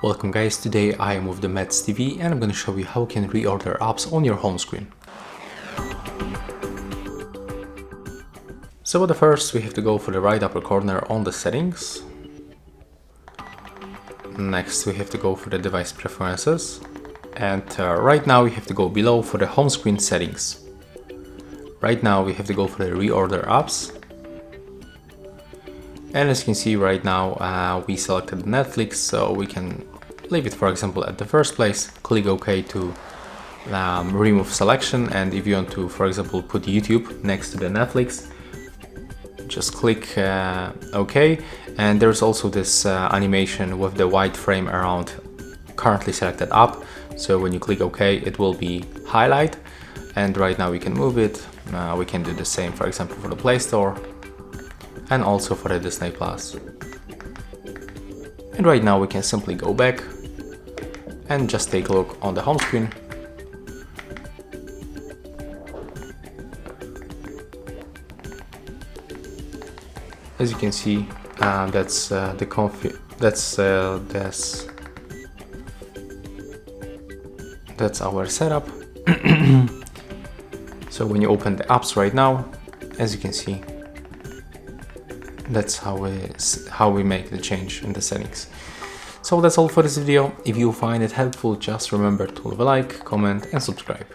Welcome guys, today I am with the Metz TV and I'm going to show you how you can reorder apps on your home screen. So at first we have to go for the right upper corner on the settings. Next we have to go for the device preferences. And right now we have to go below for the home screen settings. Right now we have to go for the reorder apps. And as you can see right now we selected Netflix, so we can leave it for example at the first place, click OK to remove selection, and if you want to for example put YouTube next to the Netflix, just click OK, and there's also this animation with the white frame around currently selected app, so when you click OK it will be highlight, and right now we can move it. We can do the same for example for the Play Store and also for the Disney Plus. And right now we can simply go back and just take a look on the home screen. As you can see, that's our setup. So when you open the apps right now, as you can see, that's how we make the change in the settings. So that's all for this video. If you find it helpful, just remember to leave a like, comment and subscribe.